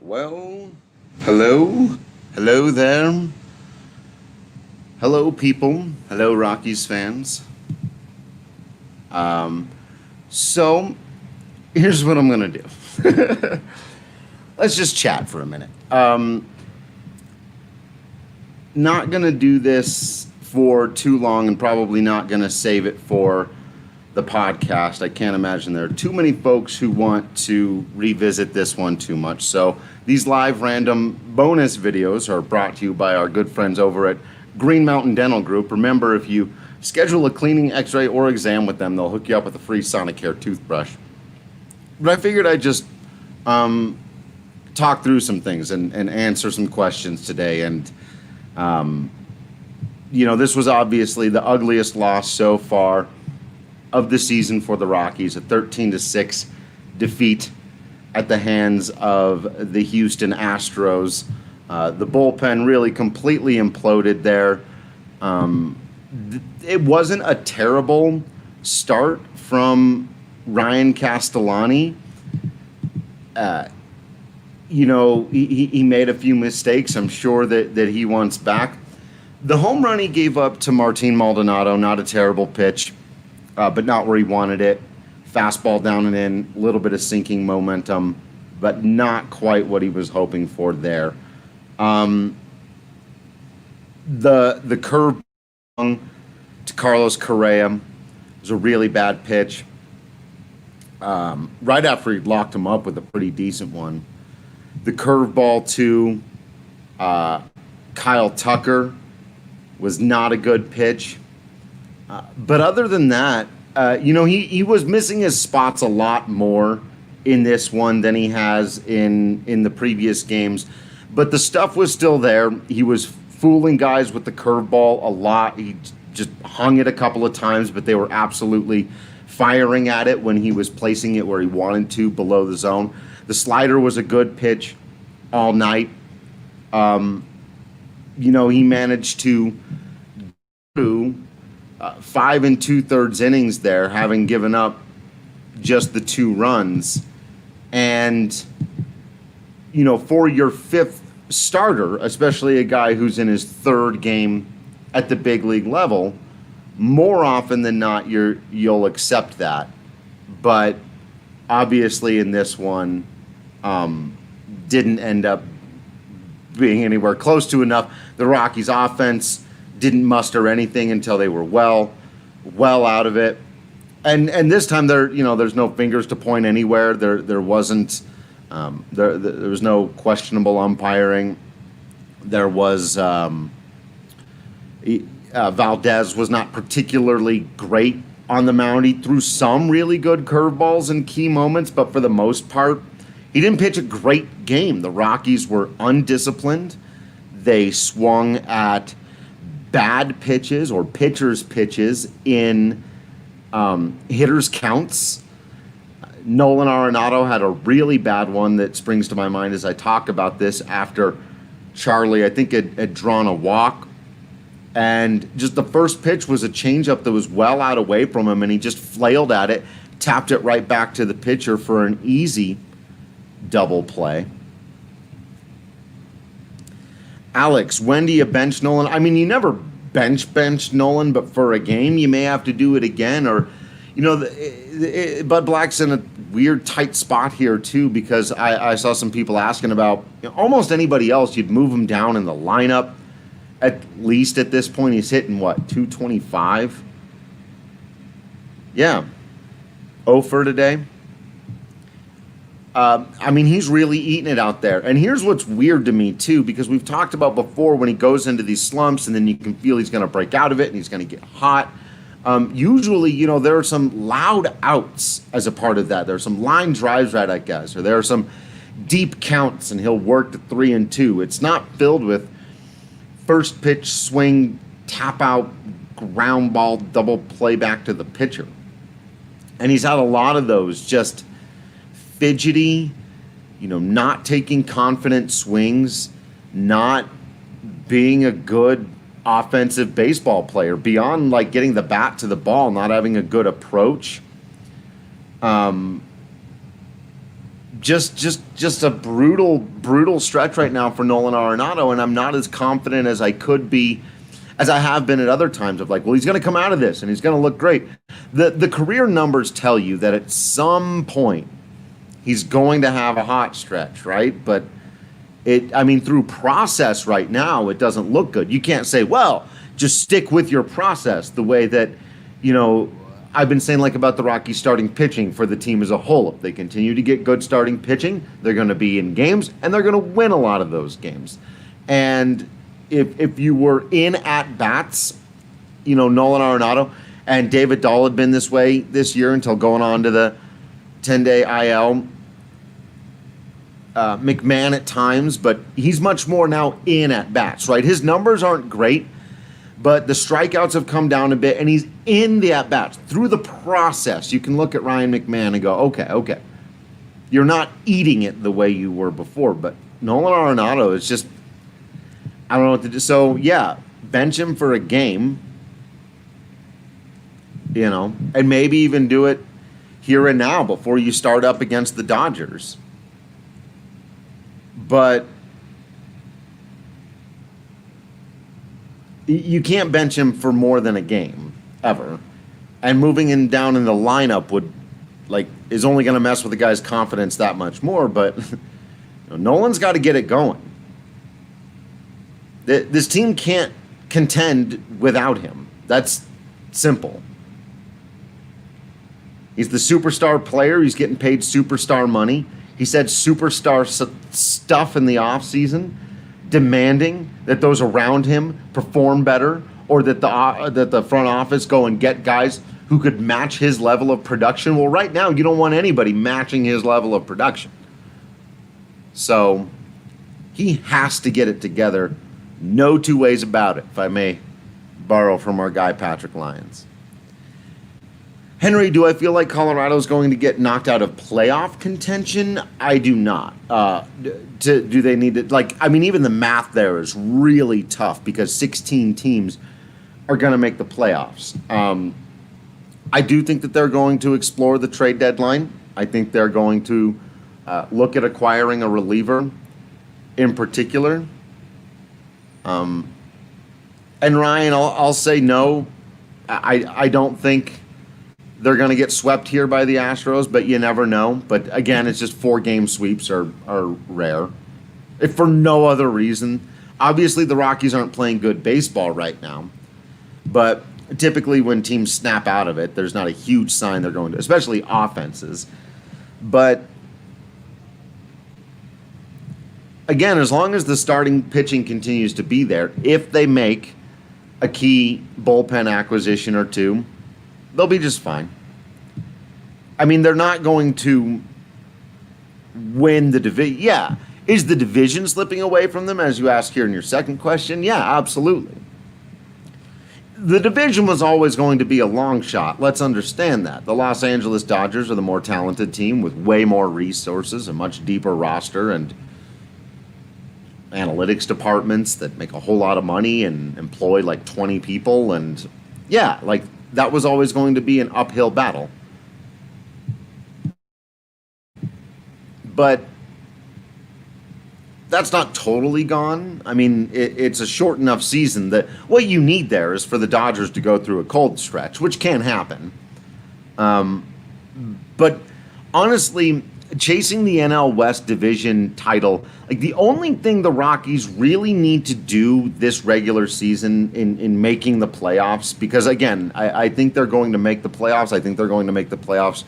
Well, hello. Hello there. Hello, people. Hello, Rockies fans. So, here's what I'm going to do. Let's just chat for a minute. Not going to do this for too long and probably not going to save it for the podcast. I can't imagine there are too many folks who want to revisit this one too much. So these live random bonus videos are brought to you by our good friends over at Green Mountain Dental Group. Remember, if you schedule a cleaning, x-ray, or exam with them, they'll hook you up with a free Sonicare toothbrush. But I figured I'd just talk through some things and answer some questions today. And, this was obviously the ugliest loss so far of the season for the Rockies, a 13-6 defeat at the hands of the Houston Astros. The bullpen really completely imploded there. It wasn't a terrible start from Ryan Castellani. He made a few mistakes. I'm sure that he wants back. The home run he gave up to Martin Maldonado, not a terrible pitch. But not where he wanted it. Fastball down and in, a little bit of sinking momentum, but not quite what he was hoping for there. The curve to Carlos Correa was a really bad pitch. Right after he locked him up with a pretty decent one. The curveball to Kyle Tucker was not a good pitch. But other than that, he was missing his spots a lot more in this one than he has in the previous games. But the stuff was still there. He was fooling guys with the curveball a lot. He just hung it a couple of times, but they were absolutely firing at it when he was placing it where he wanted to, below the zone. The slider was a good pitch all night. He managed to do 5 2/3 innings there, having given up just the 2 runs. And, for your 5th starter, especially a guy who's in his 3rd game at the big league level, more often than not, you'll accept that. But obviously in this one, didn't end up being anywhere close to enough. The Rockies offense didn't muster anything until they were well out of it. And this time there's no fingers to point anywhere. There wasn't there was no questionable umpiring. There was Valdez was not particularly great on the mound. He threw some really good curveballs in key moments, but for the most part, he didn't pitch a great game. The Rockies were undisciplined. They swung at bad pitches or pitchers' pitches in hitters' counts. Nolan Arenado had a really bad one that springs to my mind as I talk about this after Charlie, I think, had drawn a walk. And just the first pitch was a changeup that was well out away from him, and he just flailed at it, tapped it right back to the pitcher for an easy double play. Alex, when do you bench Nolan? I mean, you never bench Nolan, but for a game, you may have to do it again. Or, Bud Black's in a weird tight spot here, too, because I saw some people asking about almost anybody else. You'd move him down in the lineup. At least at this point, he's hitting, 225? Yeah. 0 for today. He's really eating it out there. And here's what's weird to me, too, because we've talked about before when he goes into these slumps and then you can feel he's going to break out of it and he's going to get hot. Usually, there are some loud outs as a part of that. There are some line drives right at guys, or there are some deep counts and he'll work to 3 and 2. It's not filled with first pitch swing, tap out, ground ball, double play back to the pitcher. And he's had a lot of those just fidgety, not taking confident swings, not being a good offensive baseball player, beyond getting the bat to the ball, not having a good approach. just a brutal stretch right now for Nolan Arenado, and I'm not as confident as I could be, as I have been at other times of like, well, he's going to come out of this and he's going to look great. The career numbers tell you that at some point he's going to have a hot stretch, right? But through process right now, it doesn't look good. You can't say, well, just stick with your process the way that, I've been saying like about the Rockies starting pitching for the team as a whole. If they continue to get good starting pitching, they're going to be in games and they're going to win a lot of those games. And if you were in at bats, Nolan Arenado and David Dahl had been this way this year until going on to the 10-day IL. McMahon at times, but he's much more now in at bats, right? His numbers aren't great, but the strikeouts have come down a bit, and he's in the at bats through the process. You can look at Ryan McMahon and go, okay, you're not eating it the way you were before. But Nolan Arenado is just, I don't know what to do. So yeah, bench him for a game, and maybe even do it here and now before you start up against the Dodgers. But you can't bench him for more than a game, ever. And moving him down in the lineup is only going to mess with the guy's confidence that much more. But Nolan's got to get it going. This team can't contend without him. That's simple. He's the superstar player. He's getting paid superstar money. He said superstar stuff in the offseason, demanding that those around him perform better, or that the front office go and get guys who could match his level of production. Well, right now, you don't want anybody matching his level of production. So he has to get it together. No two ways about it, if I may borrow from our guy Patrick Lyons. Henry, do I feel like Colorado's going to get knocked out of playoff contention? I do not. Do they need to, even the math there is really tough because 16 teams are going to make the playoffs. I do think that they're going to explore the trade deadline. I think they're going to look at acquiring a reliever in particular. And Ryan, I'll say no. I don't think they're going to get swept here by the Astros, but you never know. But again, it's just 4-game sweeps are rare. If for no other reason, obviously the Rockies aren't playing good baseball right now. But typically when teams snap out of it, there's not a huge sign they're going to, especially offenses. But again, as long as the starting pitching continues to be there, if they make a key bullpen acquisition or two, they'll be just fine. They're not going to win the division. Yeah. Is the division slipping away from them, as you ask here in your second question? Yeah, absolutely. The division was always going to be a long shot. Let's understand that. The Los Angeles Dodgers are the more talented team with way more resources, a much deeper roster, and analytics departments that make a whole lot of money and employ 20 people. And yeah, that was always going to be an uphill battle. But that's not totally gone. It's a short enough season that what you need there is for the Dodgers to go through a cold stretch, which can happen. But honestly, chasing the NL West division title, the only thing the Rockies really need to do this regular season in making the playoffs, because again, I think they're going to make the playoffs. I think they're going to make the playoffs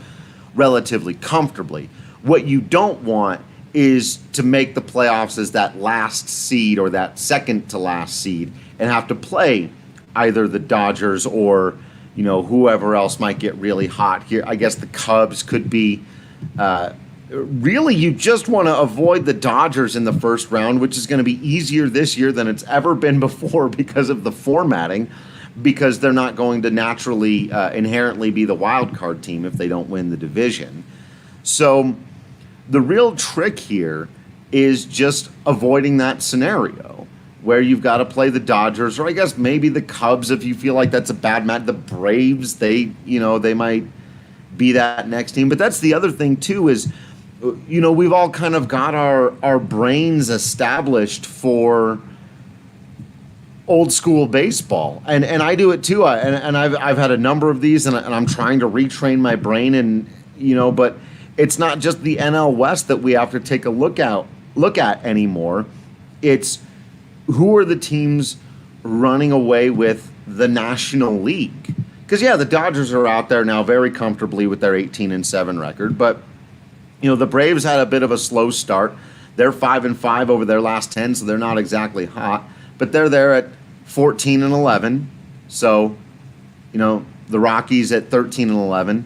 relatively comfortably. What you don't want is to make the playoffs as that last seed or that second to last seed and have to play either the Dodgers or, whoever else might get really hot here. I guess the Cubs could be. Really, you just want to avoid the Dodgers in the first round, which is going to be easier this year than it's ever been before because of the formatting, because they're not going to naturally, inherently be the wild card team if they don't win the division. So the real trick here is just avoiding that scenario where you've got to play the Dodgers, or I guess maybe the Cubs if you feel like that's a bad match. The Braves, they might be that next team. But that's the other thing too, is we've all kind of got our brains established for old school baseball, and I do it too. I've had a number of these, and I'm trying to retrain my brain, and but it's not just the NL West that we have to take a look at anymore. It's who are the teams running away with the National League? Because the Dodgers are out there now very comfortably with their 18-7 record, but the Braves had a bit of a slow start. They're 5-5 over their last 10, so they're not exactly hot, but they're there at 14-11. So, the Rockies at 13-11.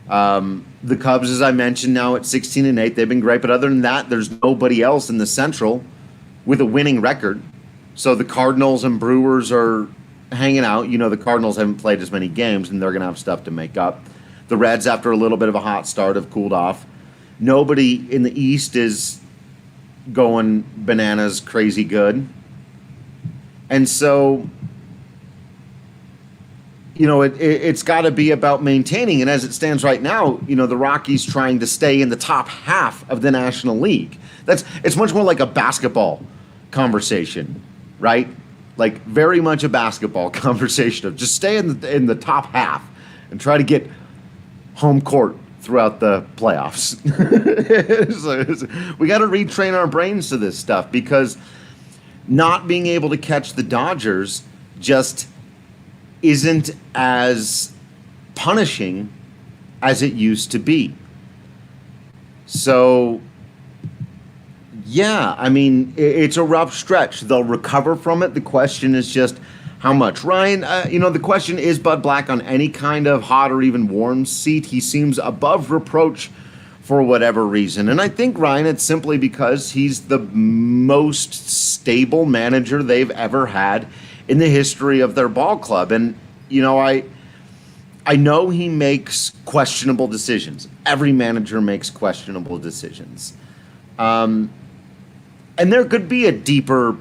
The Cubs, as I mentioned, now at 16-8. They've been great, but other than that, there's nobody else in the Central with a winning record. So the Cardinals and Brewers are hanging out. The Cardinals haven't played as many games, and they're going to have stuff to make up. The Reds, after a little bit of a hot start, have cooled off. Nobody in the East is going bananas crazy good. And so, it's got to be about maintaining. And as it stands right now, the Rockies trying to stay in the top half of the National League. It's much more like a basketball conversation, right? Like very much a basketball conversation of just stay in the top half and try to get home court throughout the playoffs. We got to retrain our brains to this stuff, because not being able to catch the Dodgers just isn't as punishing as it used to be. So, it's a rough stretch. They'll recover from it. The question is just how much. Ryan, the question is Bud Black on any kind of hot or even warm seat? He seems above reproach for whatever reason. And I think, Ryan, it's simply because he's the most stable manager they've ever had in the history of their ball club. And, I know he makes questionable decisions. Every manager makes questionable decisions. And there could be a deeper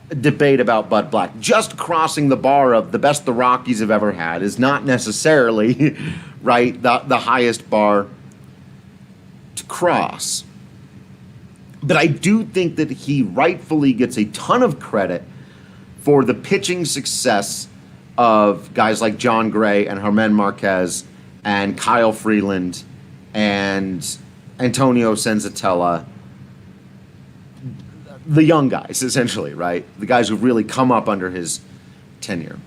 debate about Bud Black. Just crossing the bar of the best the Rockies have ever had is not necessarily, right, the highest bar to cross. But I do think that he rightfully gets a ton of credit for the pitching success of guys like John Gray and Germán Marquez and Kyle Freeland and Antonio Senzatella. The young guys, essentially, right? The guys who've really come up under his tenure.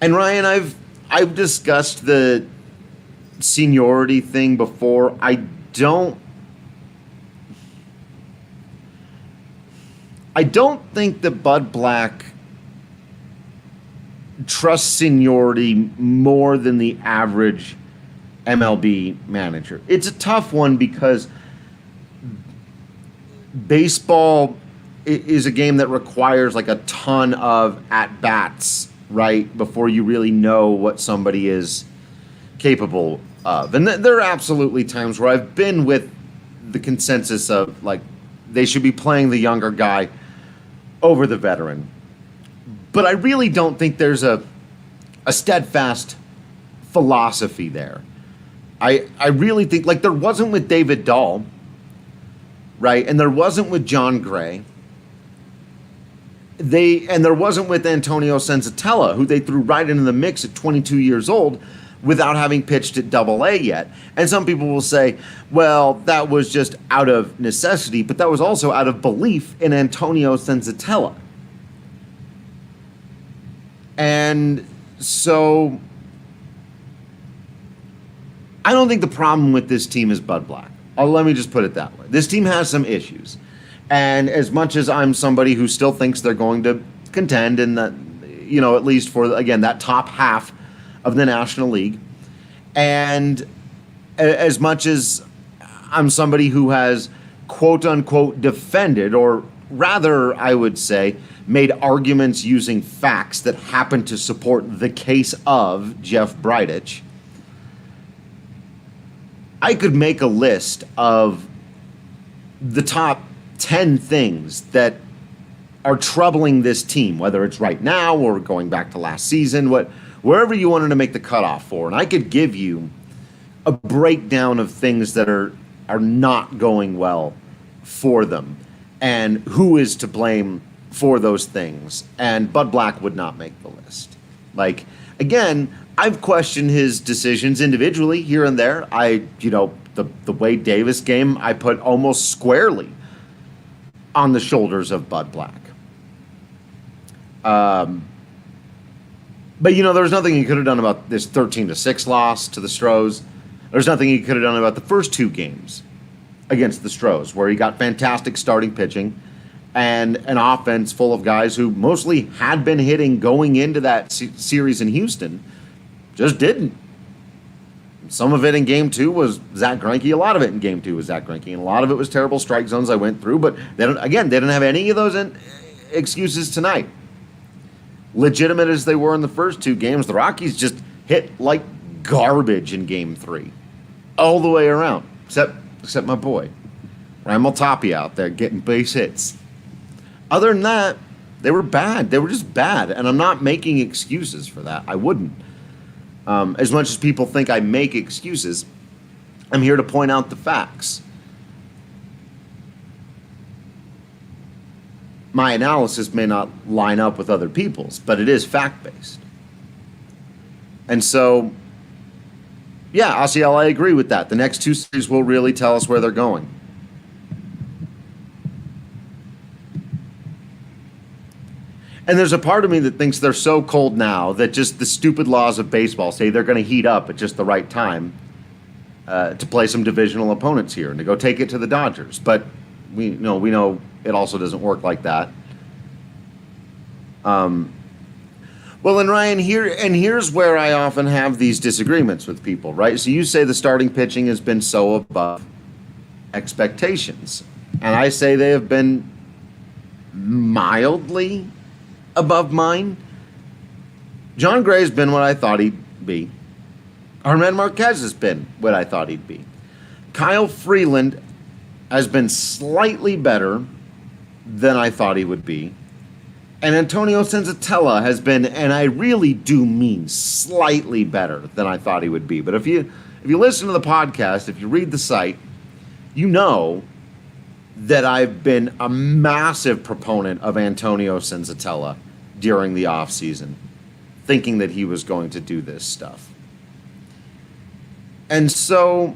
And Ryan, I've discussed the seniority thing before. I don't think that Bud Black trusts seniority more than the average MLB manager. It's a tough one because baseball is a game that requires like a ton of at-bats, right, before you really know what somebody is capable of. And there are absolutely times where I've been with the consensus of, like, they should be playing the younger guy over the veteran. But I really don't think there's a steadfast philosophy there. I really think, like, there wasn't with David Dahl, right? And there wasn't with John Gray. And there wasn't with Antonio Senzatella, who they threw right into the mix at 22 years old without having pitched at Double-A yet. And some people will say, well, that was just out of necessity, but that was also out of belief in Antonio Senzatella. And so I don't think the problem with this team is Bud Black. Let me just put it that way. This team has some issues. And as much as I'm somebody who still thinks they're going to contend in that, at least for, again, that top half of the National League, and as much as I'm somebody who has quote unquote defended, or rather, I would say, made arguments using facts that happen to support the case of Jeff Bridich, I could make a list of the top 10 things that are troubling this team, whether it's right now or going back to last season, wherever you wanted to make the cutoff for. And I could give you a breakdown of things that are not going well for them and who is to blame for those things. And Bud Black would not make the list. Like, again, I've questioned his decisions individually here and there. The Wade Davis game I put almost squarely on the shoulders of Bud Black. But there was nothing he could have done about this 13-6 loss to the Stros. There's nothing he could have done about the first two games against the Stros, where he got fantastic starting pitching and an offense full of guys who mostly had been hitting going into that series in Houston, just didn't. Some of it in Game 2 was Zach Greinke. A lot of it in Game 2 was Zach Greinke. And a lot of it was terrible strike zones I went through. But, they didn't have any of those excuses tonight. Legitimate as they were in the first two games, the Rockies just hit like garbage in Game 3. All the way around. Except my boy. Raimel Tapia out there getting base hits. Other than that, they were bad. They were just bad. And I'm not making excuses for that. I wouldn't. As much as people think I make excuses, I'm here to point out the facts. My analysis may not line up with other people's, but it is fact-based. And so, yeah, Asiel, I agree with that. The next two series will really tell us where they're going. And there's a part of me that thinks they're so cold now that just the stupid laws of baseball say they're going to heat up at just the right time to play some divisional opponents here and to go take it to the Dodgers. But we know it also doesn't work like that. Well, and Ryan, here's where I often have these disagreements with people, right? So you say the starting pitching has been so above expectations, and I say they have been mildly above mine. John Gray's been what I thought he'd be. German Marquez has been what I thought he'd be. Kyle Freeland has been slightly better than I thought he would be. And Antonio Senzatella has been, and I really do mean slightly better than I thought he would be. But if you listen to the podcast, if you read the site, you know that I've been a massive proponent of Antonio Senzatella during the offseason, thinking that he was going to do this stuff. And so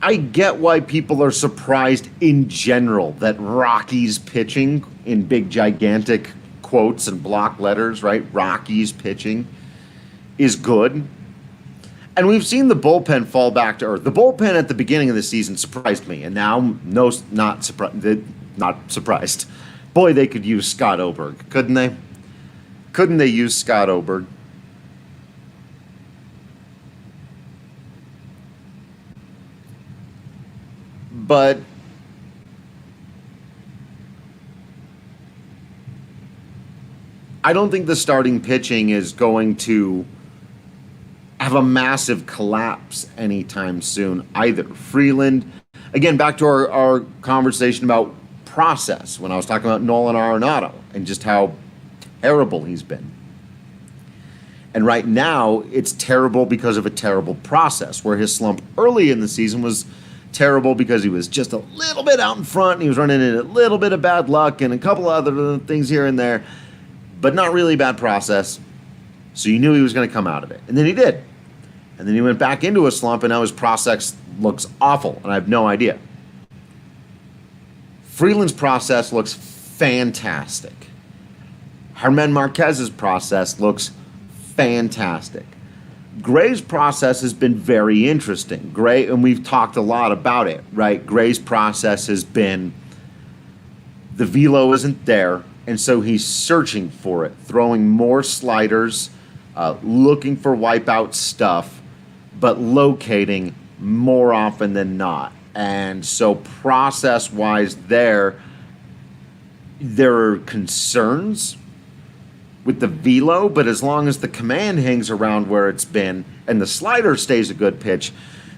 I get why people are surprised in general that Rockies pitching, in big gigantic quotes and block letters, right? Rockies pitching is good. And we've seen the bullpen fall back to earth. The bullpen at the beginning of the season surprised me, and now not surprised. Boy, they could use Scott Oberg, couldn't they? Couldn't they use Scott Oberg? But I don't think the starting pitching is going to have a massive collapse anytime soon either. Freeland, again, back to our conversation about process when I was talking about Nolan Arenado and just how terrible he's been. And right now, it's terrible because of a terrible process, where his slump early in the season was terrible because he was just a little bit out in front and he was running into a little bit of bad luck and a couple other things here and there, but not really bad process. So you knew he was going to come out of it. And then he did. And then he went back into a slump, and now his process looks awful, and I have no idea. Freeland's process looks fantastic. German Marquez's process looks fantastic. Gray's process has been very interesting. Gray, and we've talked a lot about it, right? Gray's process has been the velo isn't there, and so he's searching for it, throwing more sliders, looking for wipeout stuff, but locating more often than not. And so process-wise there are concerns with the velo, but as long as the command hangs around where it's been and the slider stays a good pitch,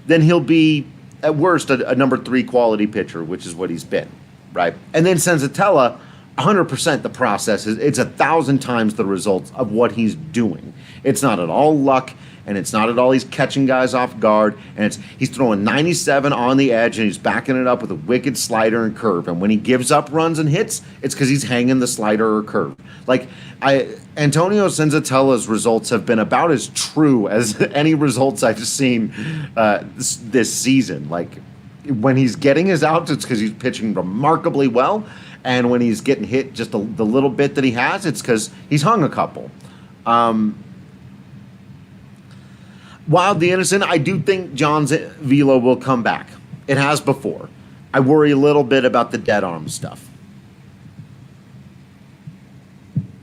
then he'll be, at worst, a number 3 quality pitcher, which is what he's been, right? And then Senzatella, 100% the process. It's 1,000 times the results of what he's doing. It's not at all luck. and it's not at all he's catching guys off guard, and he's throwing 97 on the edge, and he's backing it up with a wicked slider and curve. And when he gives up runs and hits, it's because he's hanging the slider or curve. Like, Antonio Senzatella's results have been about as true as any results I've seen this season. Like, when he's getting his outs, it's because he's pitching remarkably well. And when he's getting hit just the little bit that he has, it's because he's hung a couple. Wild the Innocent, I do think John's velo will come back. It has before. I worry a little bit about the dead arm stuff.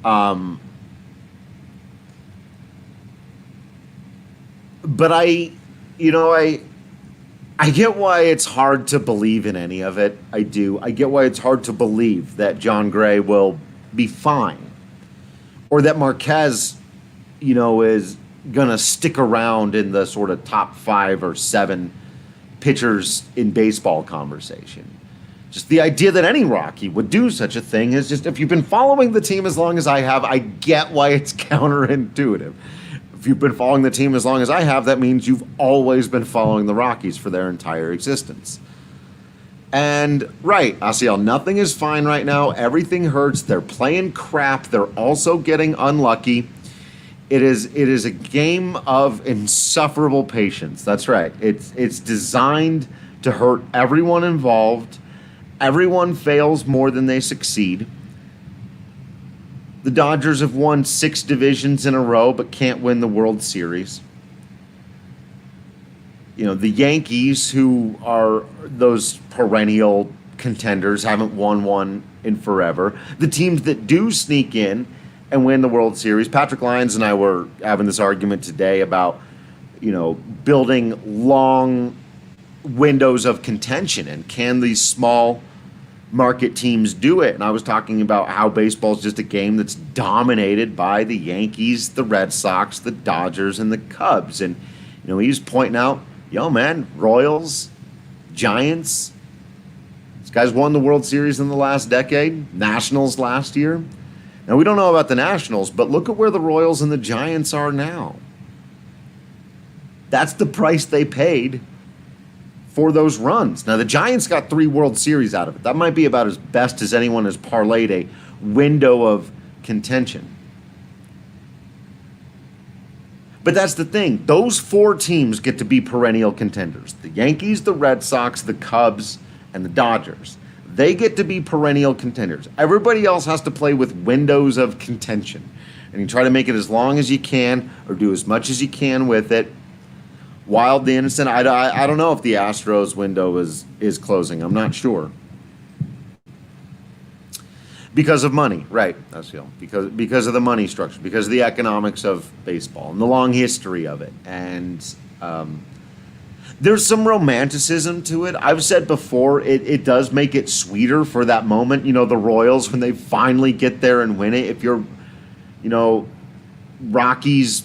But I get why it's hard to believe in any of it. I do. I get why it's hard to believe that John Gray will be fine. Or that Marquez, is going to stick around in the sort of top 5 or 7 pitchers in baseball conversation. Just the idea that any Rocky would do such a thing is just, if you've been following the team as long as I have, I get why it's counterintuitive. If you've been following the team as long as I have, that means you've always been following the Rockies for their entire existence. And, right, Asiel, nothing is fine right now. Everything hurts. They're playing crap. They're also getting unlucky. It is a game of insufferable patience. That's right. It's designed to hurt everyone involved. Everyone fails more than they succeed. The Dodgers have won 6 divisions in a row but can't win the World Series. The Yankees, who are those perennial contenders, haven't won one in forever. The teams that do sneak in and win the World Series. Patrick Lyons and I were having this argument today about, building long windows of contention, and can these small market teams do it? And I was talking about how baseball is just a game that's dominated by the Yankees, the Red Sox, the Dodgers, and the Cubs. And, he was pointing out, Royals, Giants, these guys won the World Series in the last decade, Nationals last year. Now, we don't know about the Nationals, but look at where the Royals and the Giants are now. That's the price they paid for those runs. Now, the Giants got 3 World Series out of it. That might be about as best as anyone has parlayed a window of contention. But that's the thing. Those 4 teams get to be perennial contenders. The Yankees, the Red Sox, the Cubs, and the Dodgers. They get to be perennial contenders. Everybody else has to play with windows of contention. And you try to make it as long as you can or do as much as you can with it. Wild the Innocent, I don't know if the Astros window is closing. I'm not sure. Because of money, right? Because of the money structure, because of the economics of baseball and the long history of it. And there's some romanticism to it. I've said before, it does make it sweeter for that moment. The Royals, when they finally get there and win it. If you're, Rockies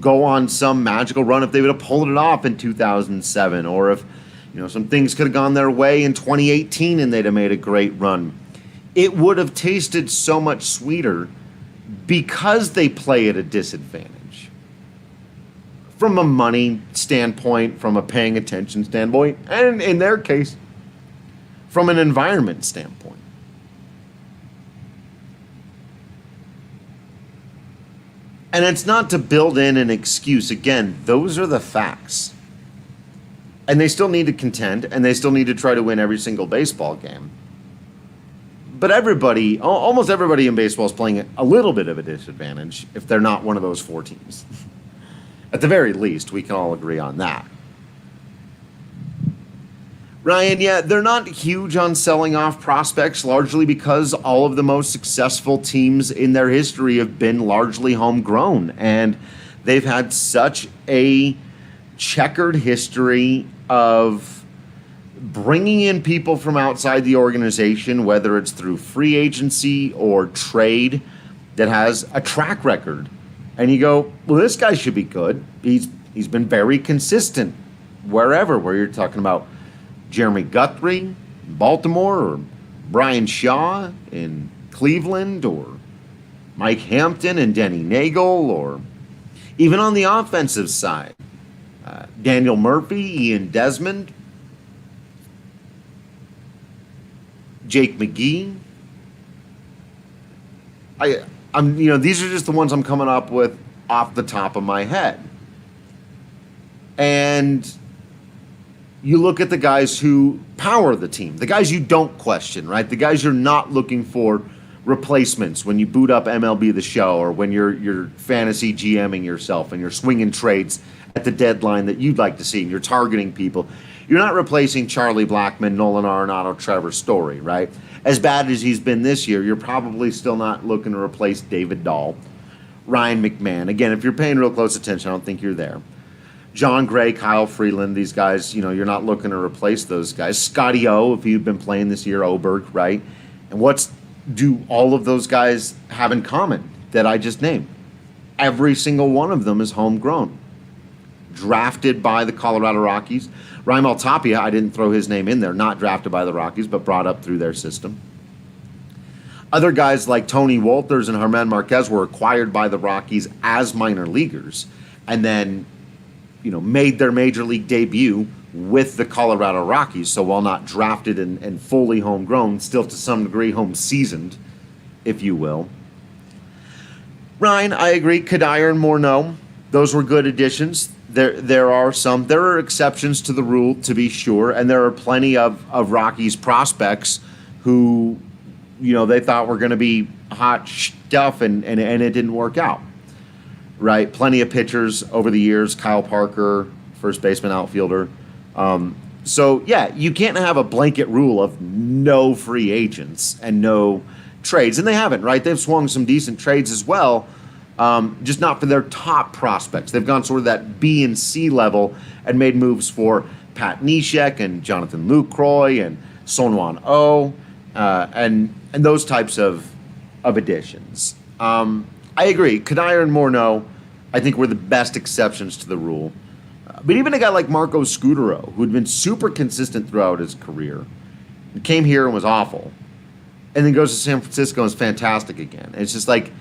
go on some magical run, if they would have pulled it off in 2007, or if, some things could have gone their way in 2018 and they'd have made a great run. It would have tasted so much sweeter because they play at a disadvantage. From a money standpoint, from a paying attention standpoint, and in their case, from an environment standpoint. And it's not to build in an excuse. Again, those are the facts. And they still need to contend, and they still need to try to win every single baseball game. But almost everybody in baseball is playing a little bit of a disadvantage if they're not one of those 4 teams. At the very least, we can all agree on that. Ryan, yeah, they're not huge on selling off prospects, largely because all of the most successful teams in their history have been largely homegrown. And they've had such a checkered history of bringing in people from outside the organization, whether it's through free agency or trade, that has a track record. And you go, well, this guy should be good. He's been very consistent where you're talking about Jeremy Guthrie in Baltimore, or Brian Shaw in Cleveland, or Mike Hampton and Denny Nagel, or Even on the offensive side, Daniel Murphy, Ian Desmond, Jake McGee. These are just the ones I'm coming up with off the top of my head. And you look at the guys who power the team, the guys you don't question, right? The guys you're not looking for replacements when you boot up MLB The Show, or when you're fantasy GMing yourself and you're swinging trades at the deadline that you'd like to see and you're targeting people. You're not replacing Charlie Blackmon, Nolan Arenado, Trevor Story, right? As bad as he's been this year, you're probably still not looking to replace David Dahl, Ryan McMahon. Again, if you're paying real close attention, I don't think you're there. John Gray, Kyle Freeland, these guys, you're not looking to replace those guys. Scotty O, if you've been playing this year, Oberg, right? And what do all of those guys have in common that I just named? Every single one of them is homegrown. Drafted by the Colorado Rockies. Raimel Tapia, I didn't throw his name in there, not drafted by the Rockies, but brought up through their system. Other guys like Tony Wolters and Germán Marquez were acquired by the Rockies as minor leaguers, and then made their major league debut with the Colorado Rockies. So while not drafted and fully homegrown, still to some degree home seasoned, if you will. Ryan, I agree. Kadire and Morneau, those were good additions. There are exceptions to the rule, to be sure, and there are plenty of Rockies prospects who, they thought were going to be hot stuff, and it didn't work out. Right, plenty of pitchers over the years. Kyle Parker, first baseman, outfielder. So yeah, you can't have a blanket rule of no free agents and no trades, and they haven't. Right, they've swung some decent trades as well, just not for their top prospects. They've gone sort of that B and C level and made moves for Pat Neshek and Jonathan Lucroy and Sonwan Oh, and those types of additions. I agree. Kadire and Morneau, I think, were the best exceptions to the rule. But even a guy like Marco Scutaro, who had been super consistent throughout his career, came here and was awful, and then goes to San Francisco and is fantastic again. And it's just like,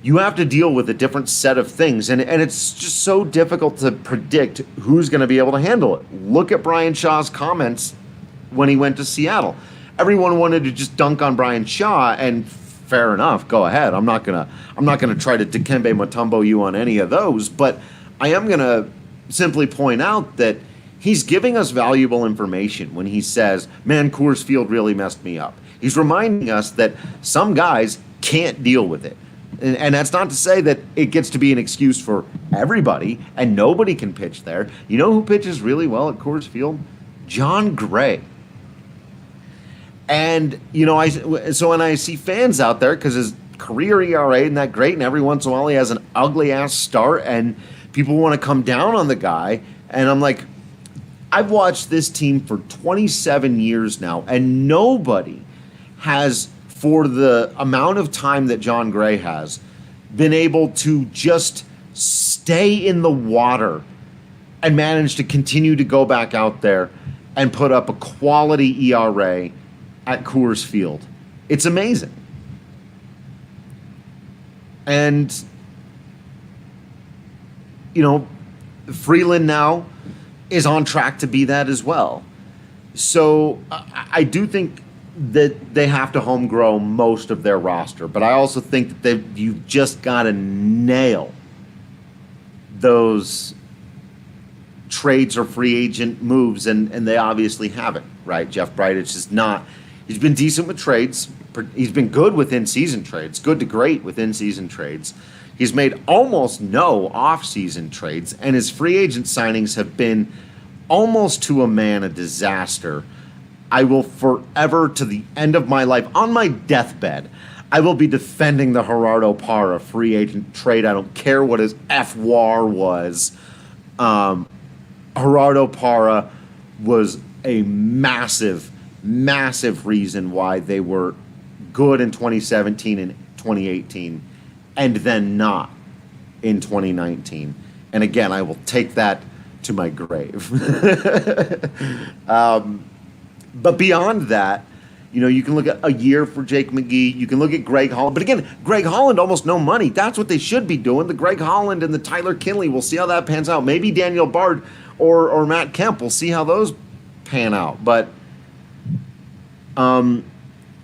you have to deal with a different set of things, and it's just so difficult to predict who's going to be able to handle it. Look at Brian Shaw's comments when he went to Seattle. Everyone wanted to just dunk on Brian Shaw, and fair enough, go ahead. I'm not gonna try to Dikembe Mutombo you on any of those, but I am gonna simply point out that he's giving us valuable information when he says, "Man, Coors Field really messed me up." He's reminding us that some guys can't deal with it, and that's not to say that it gets to be an excuse for everybody and nobody can pitch there. You know who pitches really well at Coors Field? John Gray. And, so when I see fans out there, because his career ERA isn't that great, and every once in a while he has an ugly-ass start, and people want to come down on the guy, and I'm like, I've watched this team for 27 years now, and nobody has, for the amount of time that John Gray has, been able to just stay in the water and manage to continue to go back out there and put up a quality ERA at Coors Field. It's amazing. And, Freeland now is on track to be that as well. So I do think that they have to homegrow most of their roster, but I also think that you've just got to nail those trades or free agent moves, and they obviously haven't, right? Jeff Bridich is not. He's been decent with trades. He's been good with in-season trades, good to great with in-season trades. He's made almost no off-season trades, and his free agent signings have been almost to a man a disaster. I will forever, to the end of my life, on my deathbed, I will be defending the Gerardo Parra free agent trade. I don't care what his FWAR was. Gerardo Parra was a massive reason why they were good in 2017 and 2018 and then not in 2019. And again, I will take that to my grave. But beyond that, You can look at a year for Jake McGee. You can look at Greg Holland. But again, Greg Holland, almost no money. That's what they should be doing. The Greg Holland and the Tyler Kinley. We'll see how that pans out. Maybe Daniel Bard or Matt Kemp. We'll see how those pan out. But,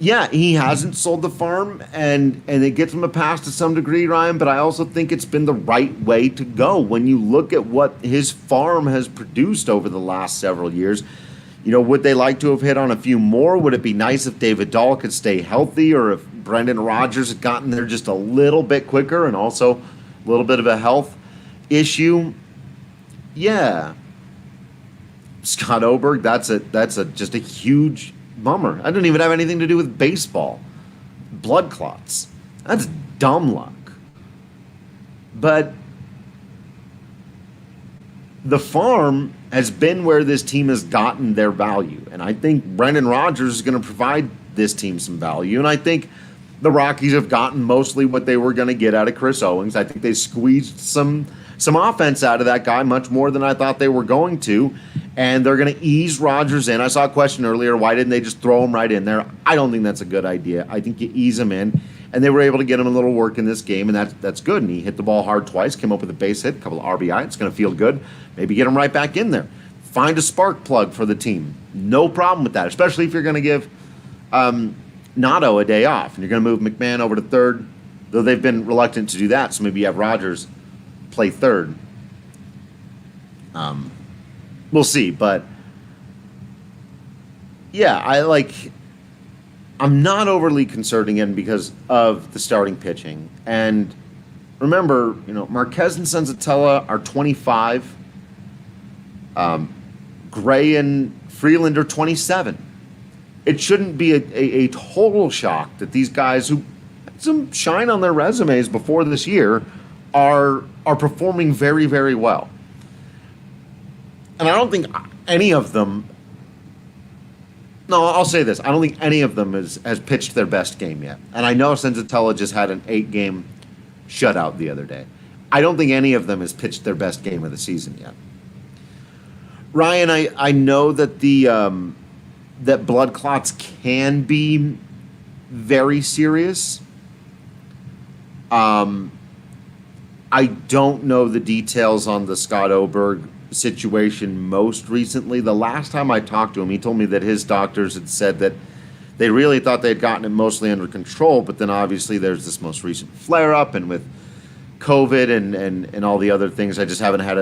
yeah, he hasn't sold the farm, and it gets him a pass to some degree, Ryan. But I also think it's been the right way to go when you look at what his farm has produced over the last several years. Would they like to have hit on a few more? Would it be nice if David Dahl could stay healthy, or if Brendan Rodgers had gotten there just a little bit quicker, and also a little bit of a health issue? Yeah. Scott Oberg, that's just a huge bummer. I don't even have anything to do with baseball. Blood clots. That's dumb luck. But the farm has been where this team has gotten their value. And I think Brendan Rodgers is going to provide this team some value. And I think the Rockies have gotten mostly what they were going to get out of Chris Owings. I think they squeezed some offense out of that guy, much more than I thought they were going to. And they're going to ease Rodgers in. I saw a question earlier, why didn't they just throw him right in there? I don't think that's a good idea. I think you ease him in. And they were able to get him a little work in this game, and that's good. And he hit the ball hard twice, came up with a base hit, a couple of RBI. It's going to feel good. Maybe get him right back in there. Find a spark plug for the team. No problem with that, especially if you're going to give Nato a day off. And you're going to move McMahon over to third, though they've been reluctant to do that. So maybe you have Rodgers play third. We'll see. But, yeah, I'm not overly concerned again because of the starting pitching. And remember, Marquez and Senzatella are 25. Gray and Freeland are 27. It shouldn't be a total shock that these guys who had some shine on their resumes before this year are performing very, very well. And I don't think any of them... No, I'll say this. I don't think any of them has pitched their best game yet. And I know Senzatella just had an 8-game shutout the other day. I don't think any of them has pitched their best game of the season yet. Ryan, I know that that blood clots can be very serious. I don't know the details on the Scott Oberg situation most recently. The last time I talked to him, he told me that his doctors had said that they really thought they had gotten it mostly under control, but then obviously there's this most recent flare-up, and with COVID and all the other things, I just haven't had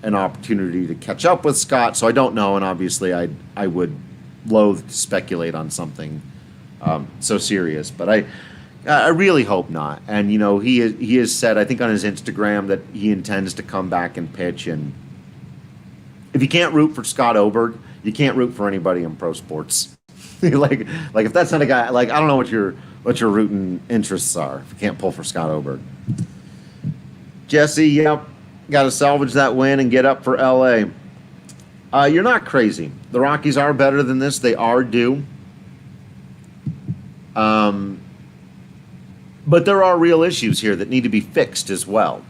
an opportunity to catch up with Scott, so I don't know, and obviously I would loathe to speculate on something so serious, but I really hope not. And he has said, I think on his Instagram, that he intends to come back and pitch. And if you can't root for Scott Oberg, you can't root for anybody in pro sports. like if that's not a guy, I don't know what your rooting interests are if you can't pull for Scott Oberg. Jesse, yep, got to salvage that win and get up for LA. You're not crazy. The Rockies are better than this. They are due. But there are real issues here that need to be fixed as well.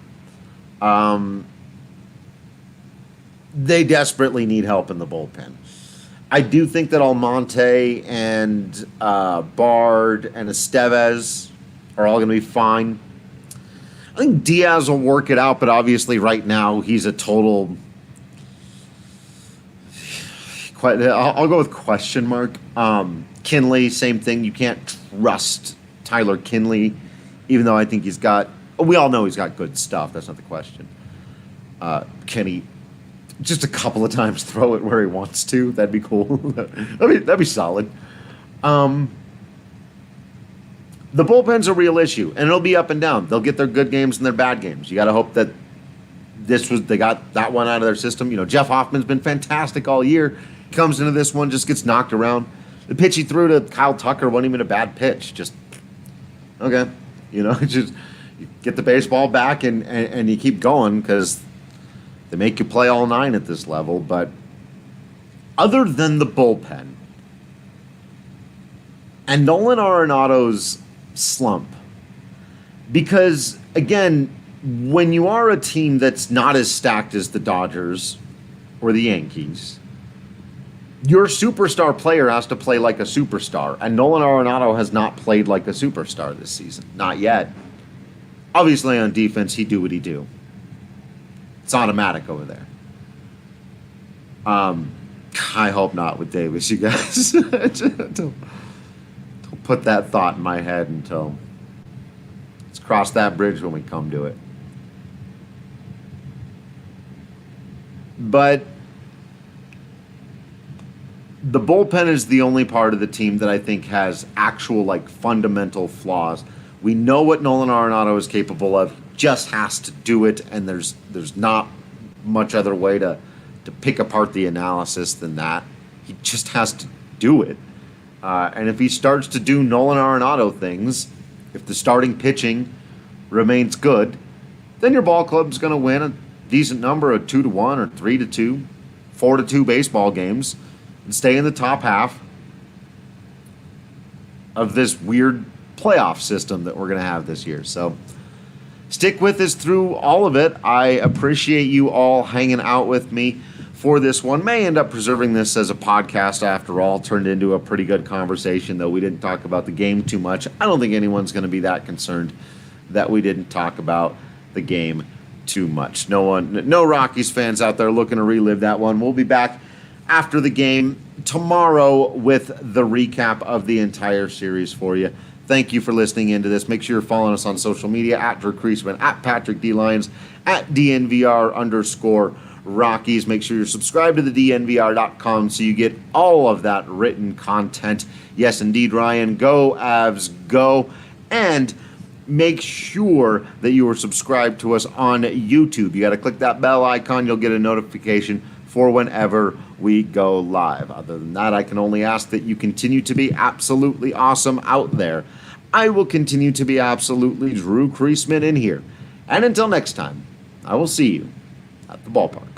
They desperately need help in the bullpen. I do think that Almonte and Bard and Estevez are all going to be fine. I think Diaz will work it out, but obviously right now he's a total... I'll go with question mark. Kinley, same thing. You can't trust Tyler Kinley, even though I think he's got... We all know he's got good stuff. That's not the question. Can he just a couple of times throw it where he wants to? That'd be cool. That'd be solid. The bullpen's a real issue, and it'll be up and down. They'll get their good games and their bad games. You got to hope that they got that one out of their system. Jeff Hoffman's been fantastic all year. Comes into this one, just gets knocked around. The pitch he threw to Kyle Tucker wasn't even a bad pitch. Just, okay. Just you get the baseball back and you keep going because they make you play all 9 at this level. But other than the bullpen and Nolan Arenado's slump, because, again, when you are a team that's not as stacked as the Dodgers or the Yankees, Your superstar player has to play like a superstar, and Nolan Arenado has not played like a superstar this season. Not yet. Obviously, on defense, he do what he do. It's automatic over there. I hope not with Davis, you guys. don't put that thought in my head until let's cross that bridge when we come to it. But the bullpen is the only part of the team that I think has actual, like, fundamental flaws. We know what Nolan Arenado is capable of, just has to do it, and there's not much other way to pick apart the analysis than that. He just has to do it. And if he starts to do Nolan Arenado things, if the starting pitching remains good, then your ball club's going to win a decent number of 2-1 or 3-2, 4-2 baseball games and stay in the top half of this weird playoff system that we're going to have this year. So stick with us through all of it. I appreciate you all hanging out with me for this one. May end up preserving this as a podcast after all. Turned into a pretty good conversation, though we didn't talk about the game too much. I don't think anyone's going to be that concerned that we didn't talk about the game too much. No Rockies fans out there looking to relive that one. We'll be back after the game tomorrow with the recap of the entire series for you. Thank you for listening into this. Make sure you're following us on social media at Drew Creasman, at Patrick D. Lyons, at DNVR_Rockies. Make sure you're subscribed to the DNVR.com so you get all of that written content. Yes, indeed, Ryan. Go, Avs, go. And make sure that you are subscribed to us on YouTube. You got to click that bell icon. You'll get a notification for whenever we go live. Other than that, I can only ask that you continue to be absolutely awesome out there. I will continue to be absolutely Drew Creasman in here. And until next time, I will see you at the ballpark.